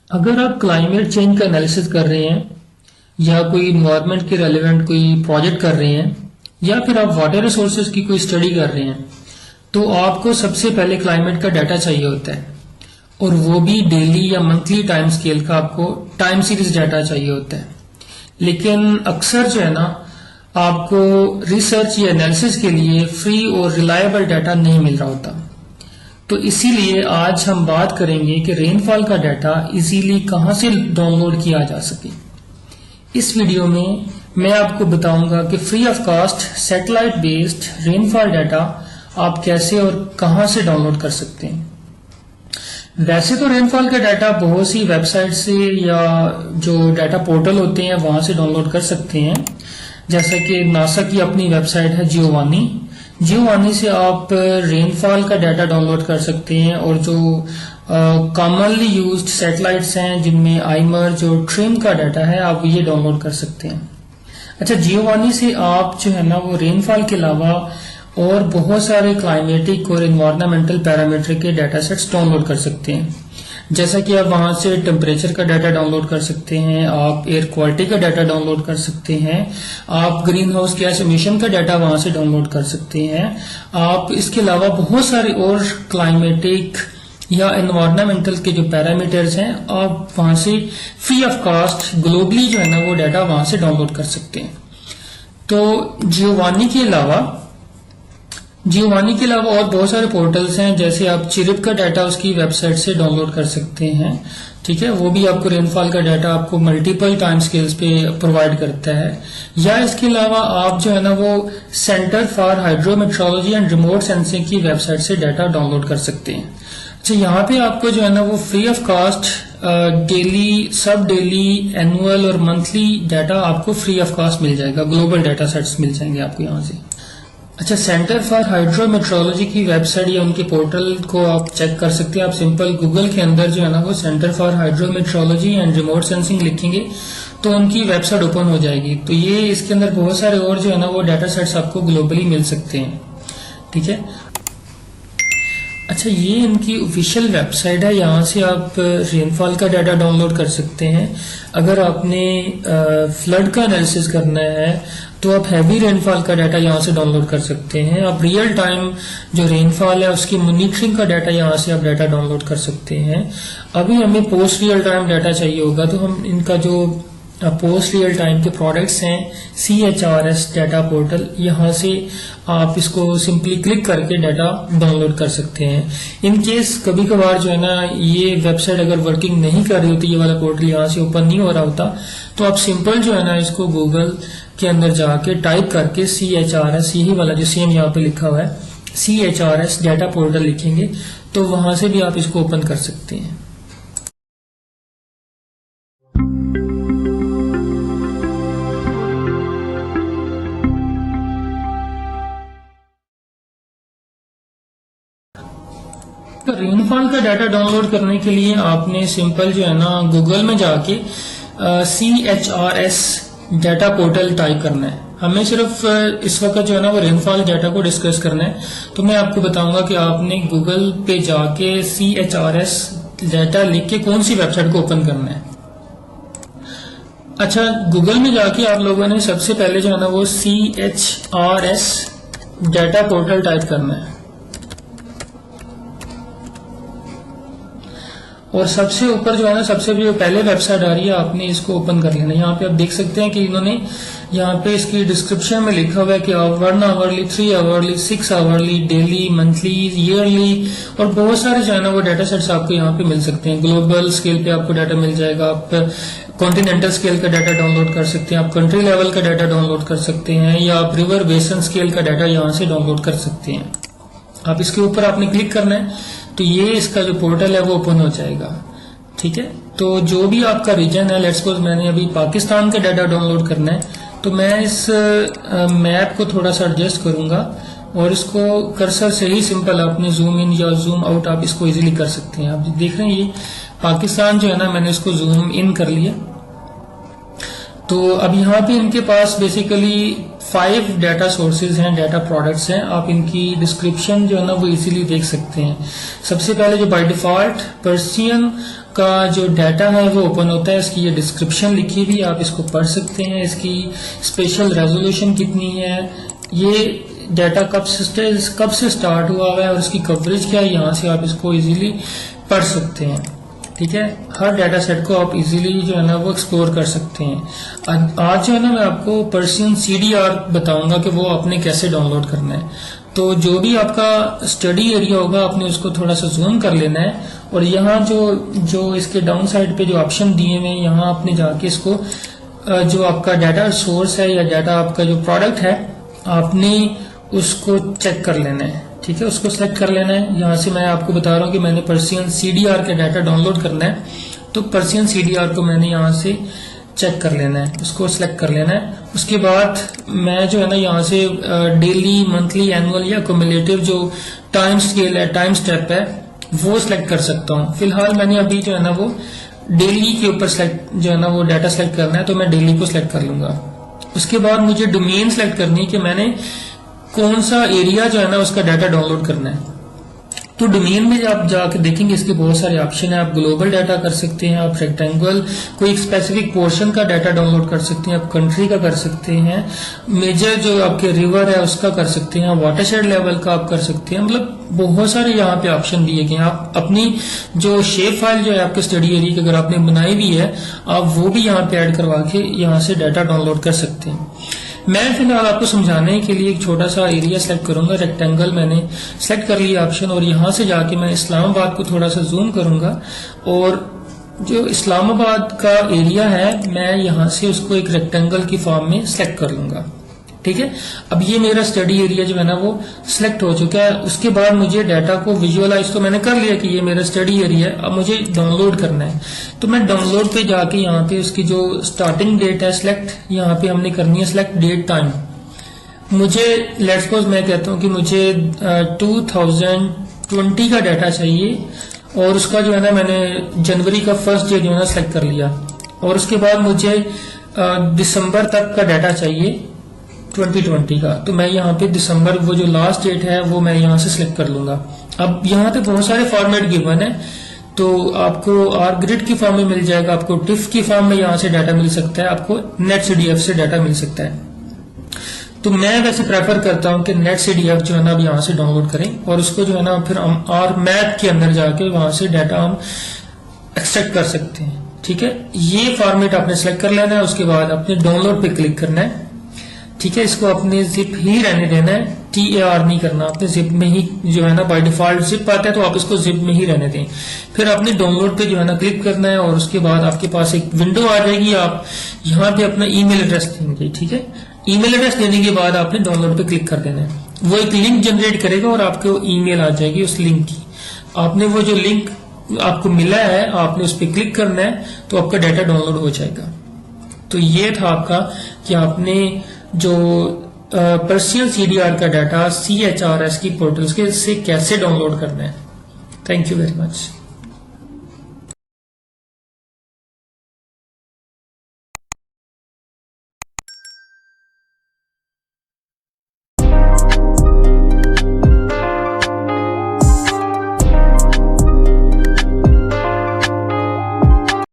अगर आप climate change का एनालिसिस कर रहे हैं या कोई इन्वायरमेंट के रेलिवेंट कोई प्रोजेक्ट कर रहे हैं या फिर आप वाटर रिसोर्सेज की कोई स्टडी कर रहे हैं तो आपको सबसे पहले क्लाइमेट का डाटा चाहिए होता है और वो भी डेली या मंथली टाइम स्केल का आपको टाइम सीरीज डाटा चाहिए होता है। लेकिन अक्सर जो है ना आपको रिसर्च या एनालिसिस के लिए फ्री और रिलायबल डाटा नहीं मिल रहा होता। तो इसीलिए आज हम बात करेंगे कि रेनफॉल का डाटा इजीली कहां से डाउनलोड किया जा सके। इस वीडियो में मैं आपको बताऊंगा कि free of cost satellite based rainfall data आप कैसे और कहां से डाउनलोड कर सकते हैं। वैसे तो रेनफॉल का डाटा बहुत सी वेबसाइट से या जो डाटा पोर्टल होते हैं वहां से डाउनलोड कर सकते हैं, जैसा कि नासा की अपनी वेबसाइट है जियोवानी से आप रेनफॉल का डाटा डाउनलोड कर सकते हैं। और जो कॉमनली यूज्ड सैटेलाइट्स हैं जिनमें आईमर्ज और ट्रिम का डाटा है आप ये डाउनलोड कर सकते हैं। अच्छा, जियोवानी से आप जो है ना वो रेनफॉल के अलावा और बहुत सारे क्लाइमेटिक और एनवायरमेंटल पैरामीटर के डाटा सेट्स डाउनलोड कर सकते हैं, जैसा कि आप वहां से टेम्परेचर का डाटा डाउनलोड कर सकते हैं, आप एयर क्वालिटी का डाटा डाउनलोड कर सकते हैं, आप ग्रीन हाउस गैस एमिशन का डाटा वहां से डाउनलोड कर सकते हैं। आप इसके अलावा बहुत सारे और क्लाइमेटिक या एनवायरमेंटल के जो पैरामीटर्स हैं आप वहां से फ्री ऑफ कॉस्ट ग्लोबली जो है ना वो डाटा वहां से डाउनलोड कर सकते हैं। तो जियोवानी के अलावा और बहुत सारे पोर्टल्स हैं, जैसे आप चिरिप का डाटा उसकी वेबसाइट से डाउनलोड कर सकते हैं। ठीक है, वो भी आपको रेनफॉल का डाटा आपको मल्टीपल टाइम स्केल्स पे प्रोवाइड करता है। या इसके अलावा आप जो है ना वो centre for hydrometeorology and remote sensing की वेबसाइट से डाटा डाउनलोड कर सकते हैं। अच्छा, यहाँ पे आपको जो है ना वो फ्री ऑफ कॉस्ट डेली, सब डेली, एनुअल और मंथली डाटा आपको फ्री ऑफ कॉस्ट मिल जाएगा। ग्लोबल डाटा सेट्स मिल जाएंगे आपको यहाँ से। अच्छा, सेंटर फॉर हाइड्रोमेट्रोलॉजी की वेबसाइट या उनके पोर्टल को आप चेक कर सकते हैं। आप सिंपल गूगल के अंदर जो है ना वो centre for hydrometeorology and remote sensing लिखेंगे तो उनकी वेबसाइट ओपन हो जाएगी। तो ये इसके अंदर बहुत सारे और जो है ना वो डाटा सेट्स आपको ग्लोबली मिल सकते हैं। ठीक है, अच्छा, ये इनकी ऑफिशियल वेबसाइट है, यहाँ से आप रेनफॉल का डाटा डाउनलोड कर सकते हैं। अगर आपने फ्लड का एनालिसिस करना है तो आप हैवी रेनफॉल का डाटा यहाँ से डाउनलोड कर सकते हैं। आप रियल टाइम जो रेनफॉल है उसकी मॉनिटरिंग का डाटा यहाँ से आप डाटा डाउनलोड कर सकते हैं। अभी हमें पोस्ट रियल टाइम डाटा चाहिए होगा तो हम इनका जो पोस्ट रियल टाइम के प्रोडक्ट्स हैं CHRS डाटा पोर्टल, यहाँ से आप इसको सिंपली क्लिक करके डाटा डाउनलोड कर सकते हैं। इन केस कभी कभार जो है ना ये वेबसाइट अगर वर्किंग नहीं कर रही होती, ये वाला पोर्टल यहाँ से ओपन नहीं हो रहा होता, तो आप सिंपल जो है ना इसको गूगल के अंदर जाके टाइप करके CHRS, यही वाला जो सेम यहाँ पे लिखा हुआ है CHRS डाटा पोर्टल लिखेंगे तो वहां से भी आप इसको ओपन कर सकते हैं। तो रेनफॉल का डाटा डाउनलोड करने के लिए आपने सिंपल जो है ना गूगल में जाके CHRS डाटा पोर्टल टाइप करना है। हमें सिर्फ इस वक्त जो है ना वो रेनफॉल डाटा को डिस्कस करना है, तो मैं आपको बताऊंगा कि आपने गूगल पे जाके CHRS डाटा लिख के कौन सी वेबसाइट को ओपन करना है। अच्छा, गूगल में जाके आप लोगों ने सबसे पहले जो है ना वो CHRS डाटा पोर्टल टाइप करना है और सबसे ऊपर जो है ना सबसे जो पहले वेबसाइट आ रही है आपने इसको ओपन कर लेना। यहाँ पे आप देख सकते हैं कि इन्होंने यहाँ पे इसकी डिस्क्रिप्शन में लिखा हुआ है कि 1 hourly, 3 hourly, 6 hourly, daily, monthly, yearly और बहुत सारे जो है ना वो डाटा सेट्स आपको यहाँ पे मिल सकते हैं। ग्लोबल स्केल पे आपको डाटा मिल जाएगा, आप कॉन्टिनेंटल स्केल का डाटा डाउनलोड कर सकते हैं, आप कंट्री लेवल का डाटा डाउनलोड कर सकते हैं, या आप रिवर बेसन स्केल का डाटा यहाँ से डाउनलोड कर सकते हैं। आप इसके ऊपर आपने क्लिक करना है तो ये इसका जो पोर्टल है वो ओपन हो जाएगा। ठीक है, तो जो भी आपका रीजन है, लेट्स सपोज मैंने अभी पाकिस्तान का डाटा डाउनलोड करना है तो मैं इस मैप को थोड़ा सा एडजस्ट करूंगा और इसको कर्सर से ही सिंपल आपने जूम इन या जूम आउट आप इसको इजीली कर सकते हैं। आप देख रहे हैं ये पाकिस्तान जो है ना मैंने इसको जूम इन कर लिया। तो अब यहाँ पे इनके पास बेसिकली 5 डाटा सोर्सेज हैं, डाटा प्रोडक्ट्स हैं। आप इनकी डिस्क्रिप्शन जो है ना वो इजीली देख सकते हैं। सबसे पहले जो बाय डिफॉल्ट पर्सियन का जो डाटा है वो ओपन होता है। इसकी ये डिस्क्रिप्शन लिखी हुई, आप इसको पढ़ सकते हैं। इसकी स्पेशल रेजोल्यूशन कितनी है, ये डाटा कब से स्टार्ट हुआ है और इसकी कवरेज क्या है, यहाँ से आप इसको इजीली पढ़ सकते हैं। ठीक है, हर डाटा सेट को आप इजीली जो है ना वो एक्सप्लोर कर सकते हैं। आज जो है ना मैं आपको पर्सियन CDR बताऊंगा कि वो आपने कैसे डाउनलोड करना है। तो जो भी आपका स्टडी एरिया होगा आपने उसको थोड़ा सा जूम कर लेना है और यहाँ जो इसके डाउन साइड पे जो ऑप्शन दिए हुए हैं यहाँ आपने जाके इसको जो आपका डाटा सोर्स है या डाटा आपका जो प्रोडक्ट है आपने उसको चेक कर लेना है। ठीक है, उसको सेलेक्ट कर लेना है। यहाँ से मैं आपको बता रहा हूँ कि मैंने पर्सियन CDR का डाटा डाउनलोड करना है, तो पर्सियन CDR को मैंने यहाँ से चेक कर लेना है, उसको सिलेक्ट कर लेना है। उसके बाद मैं जो है ना यहाँ से डेली, मंथली, एनुअल या क्युमुलेटिव जो टाइम स्केल है, टाइम स्टेप है, वो सिलेक्ट कर सकता हूँ। फिलहाल मैंने अभी जो है ना वो डेली के ऊपर सिलेक्ट जो है ना वो डाटा सिलेक्ट करना है, तो मैं डेली को सिलेक्ट कर लूंगा। उसके बाद मुझे डोमेन सिलेक्ट करनी है कि मैंने कौन सा एरिया जो है ना उसका डाटा डाउनलोड करना है। तो डोमेन में आप जाकर देखेंगे इसके बहुत सारे ऑप्शन है। आप ग्लोबल डाटा कर सकते हैं, आप रेक्टेंगल कोई एक स्पेसिफिक पोर्शन का डाटा डाउनलोड कर सकते हैं, आप कंट्री का कर सकते हैं, मेजर जो आपके रिवर है उसका कर सकते हैं, वाटरशेड लेवल का आप कर सकते हैं। मतलब बहुत सारे यहाँ पे ऑप्शन दिए गए हैं। आप अपनी जो शेप फाइल जो है आपके स्टडी एरिया की अगर आपने बनाई भी है आप वो भी यहाँ पे ऐड करवा के यहाँ से डाटा डाउनलोड कर सकते हैं। मैं फिलहाल आपको समझाने के लिए एक छोटा सा एरिया सेलेक्ट करूंगा। रेक्टेंगल मैंने सेलेक्ट कर लिया ऑप्शन और यहाँ से जाके मैं इस्लामाबाद को थोड़ा सा जूम करूंगा और जो इस्लामाबाद का एरिया है मैं यहाँ से उसको एक रेक्टेंगल की फॉर्म में सेलेक्ट कर लूंगा। ठीक है, अब ये मेरा स्टडी एरिया जो है ना वो सिलेक्ट हो चुका है। उसके बाद मुझे डाटा को विजुअलाइज तो मैंने कर लिया कि ये मेरा स्टडी एरिया है, अब मुझे डाउनलोड करना है। तो मैं डाउनलोड पे जाके यहाँ पे उसकी जो स्टार्टिंग डेट है सिलेक्ट, यहाँ पे हमने करनी है सिलेक्ट डेट टाइम। मुझे लेट्स सपोज मैं कहता हूँ कि मुझे 2020 का डाटा चाहिए और उसका जो है ना मैंने जनवरी का फर्स्ट डे जो है ना सिलेक्ट कर लिया और उसके बाद मुझे दिसंबर तक का डाटा चाहिए 2020 का। तो मैं यहाँ पे दिसंबर वो जो लास्ट डेट है वो मैं यहाँ से सिलेक्ट कर लूंगा। अब यहाँ पे बहुत सारे फॉर्मेट गिवन है, तो आपको आर-ग्रिड की फॉर्म में मिल जाएगा, आपको टिफ की फॉर्म में यहाँ से डाटा मिल सकता है, आपको NetCDF से डाटा मिल सकता है। तो मैं वैसे प्रेफर करता हूँ कि NetCDF जो है ना अब यहाँ से डाउनलोड करें और उसको जो है ना फिर हम R-Math के अंदर जाके वहां से डाटा हम एक्सट्रैक्ट कर सकते हैं। ठीक है, ये फॉर्मेट आपने सेलेक्ट कर लेना है। उसके बाद अपने डाउनलोड पे क्लिक करना है। ठीक है, इसको अपने जिप ही रहने देना है, TAR नहीं करना, अपने जिप में ही जो है ना बाय डिफॉल्ट जिप आता है तो आप इसको जिप में ही रहने दें। फिर आपने डाउनलोड पे जो है ना क्लिक करना है और उसके बाद आपके पास एक विंडो आ जाएगी। आप यहाँ पे अपना ईमेल एड्रेस देंगे। ठीक है, ईमेल एड्रेस देने के बाद आपने डाउनलोड पे क्लिक कर देना है। वो एक लिंक जनरेट करेगा और आपको ईमेल आ जाएगी उस लिंक की। आपने वो जो लिंक आपको मिला है आपने उस पर क्लिक करना है तो आपका डाटा डाउनलोड हो जाएगा। तो ये था आपका कि आपने जो पर्सियन CDR का डाटा CHRS की पोर्टल्स के से कैसे डाउनलोड करना है। Thank you very much.